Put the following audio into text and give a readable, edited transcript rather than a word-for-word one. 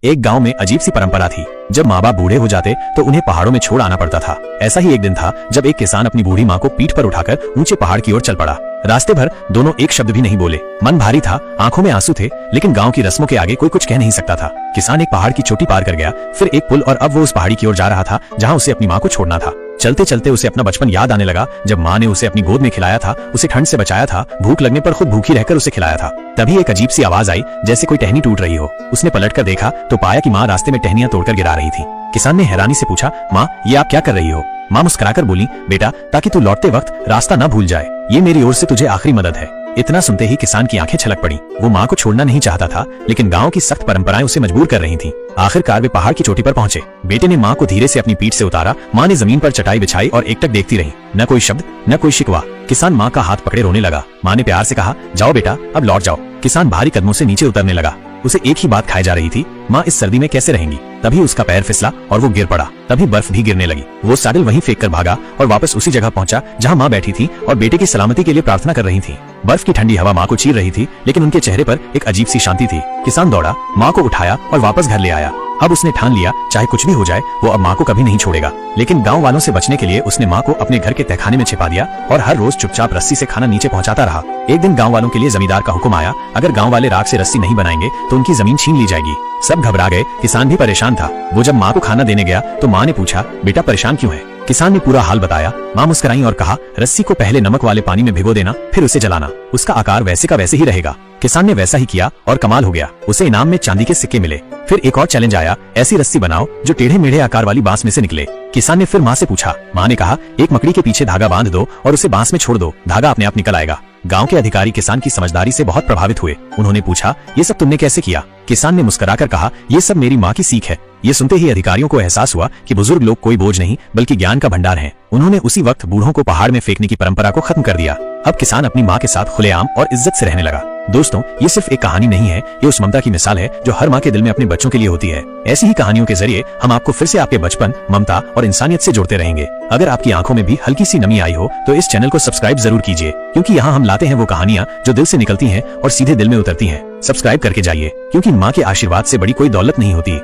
एक गांव में अजीब सी परंपरा थी। जब माँ बाप बूढ़े हो जाते तो उन्हें पहाड़ों में छोड़ आना पड़ता था। ऐसा ही एक दिन था जब एक किसान अपनी बूढ़ी माँ को पीठ पर उठाकर ऊंचे पहाड़ की ओर चल पड़ा। रास्ते भर दोनों एक शब्द भी नहीं बोले। मन भारी था, आंखों में आंसू थे, लेकिन गांव की रस्मों के आगे कोई कुछ कह नहीं सकता था। किसान एक पहाड़ की चोटी पार कर गया, फिर एक पुल, और अब वो उस पहाड़ी की ओर जा रहा था जहाँ उसे अपनी माँ को छोड़ना था। चलते चलते उसे अपना बचपन याद आने लगा, जब माँ ने उसे अपनी गोद में खिलाया था, उसे ठंड से बचाया था, भूख लगने पर खुद भूखी रहकर उसे खिलाया था। तभी एक अजीब सी आवाज आई, जैसे कोई टहनी टूट रही हो। उसने पलटकर देखा तो पाया कि माँ रास्ते में टहनियां तोड़कर गिरा रही थी। किसान ने हैरानी से पूछा, माँ ये आप क्या कर रही हो? माँ मुस्कुराकर बोली, बेटा ताकि तू लौटते वक्त रास्ता न भूल जाए, ये मेरी ओर से तुझे आखिरी मदद है। इतना सुनते ही किसान की आंखें छलक पड़ी। वो माँ को छोड़ना नहीं चाहता था, लेकिन गांव की सख्त परंपराएं उसे मजबूर कर रही थीं। आखिरकार वे पहाड़ की चोटी पर पहुंचे। बेटे ने माँ को धीरे से अपनी पीठ से उतारा। माँ ने जमीन पर चटाई बिछाई और एकटक देखती रही। न कोई शब्द, न कोई शिकवा। किसान माँ का हाथ पकड़े रोने लगा। माँ ने प्यार से कहा, जाओ बेटा अब लौट जाओ। किसान भारी कदमों से नीचे उतरने लगा। उसे एक ही बात खाए जा रही थी, माँ इस सर्दी में कैसे रहेंगी। तभी उसका पैर फिसला और वो गिर पड़ा। तभी बर्फ भी गिरने लगी। वो सैडल वहीं फेंक कर भागा और वापस उसी जगह पहुंचा जहां माँ बैठी थी और बेटे की सलामती के लिए प्रार्थना कर रही थी। बर्फ की ठंडी हवा माँ को चीर रही थी, लेकिन उनके चेहरे पर एक अजीब सी शांति थी। किसान दौड़ा, माँ को उठाया और वापस घर ले आया। अब उसने ठान लिया, चाहे कुछ भी हो जाए वो अब माँ को कभी नहीं छोड़ेगा। लेकिन गांव वालों से बचने के लिए उसने माँ को अपने घर के तहखाने में छिपा दिया और हर रोज चुपचाप रस्सी से खाना नीचे पहुंचाता रहा। एक दिन गांव वालों के लिए जमींदार का हुक्म आया, अगर गांव वाले राख से रस्सी नहीं बनाएंगे तो उनकी जमीन छीन ली जाएगी। सब घबरा गए, किसान भी परेशान था। वो जब माँ को खाना देने गया तो माँ ने पूछा, बेटा परेशान क्यों है? किसान ने पूरा हाल बताया। माँ मुस्कुराई और कहा, रस्सी को पहले नमक वाले पानी में भिगो देना, फिर उसे जलाना, उसका आकार वैसे का वैसे ही रहेगा। किसान ने वैसा ही किया और कमाल हो गया। उसे इनाम में चांदी के सिक्के मिले। फिर एक और चैलेंज आया, ऐसी रस्सी बनाओ जो टेढ़े मेढ़े आकार वाली बांस में से निकले। किसान ने फिर माँ से पूछा। माँ ने कहा, एक मकड़ी के पीछे धागा बांध दो और उसे बांस में छोड़ दो, धागा अपने आप निकल आएगा। गांव के अधिकारी किसान की समझदारी से बहुत प्रभावित हुए। उन्होंने पूछा, ये सब तुमने कैसे किया? किसान ने मुस्कुराकर कहा, ये सब मेरी माँ की सीख है। ये सुनते ही अधिकारियों को एहसास हुआ कि बुजुर्ग लोग कोई बोझ नहीं बल्कि ज्ञान का भंडार हैं। उन्होंने उसी वक्त बूढ़ों को पहाड़ में फेंकने की परंपरा को खत्म कर दिया। अब किसान अपनी माँ के साथ खुलेआम और इज्जत से रहने लगा। दोस्तों, ये सिर्फ एक कहानी नहीं है, ये उस ममता की मिसाल है जो हर माँ के दिल में अपने बच्चों के लिए होती है। ऐसी ही कहानियों के जरिए हम आपको फिर से आपके बचपन, ममता और इंसानियत से जोड़ते रहेंगे। अगर आपकी आंखों में भी हल्की सी नमी आई हो तो इस चैनल को सब्सक्राइब जरूर कीजिए, क्योंकि यहाँ हम लाते हैं वो कहानियाँ जो दिल से निकलती हैं और सीधे दिल में उतरती हैं। सब्सक्राइब करके जाइए, क्योंकि माँ के आशीर्वाद से बड़ी कोई दौलत नहीं होती।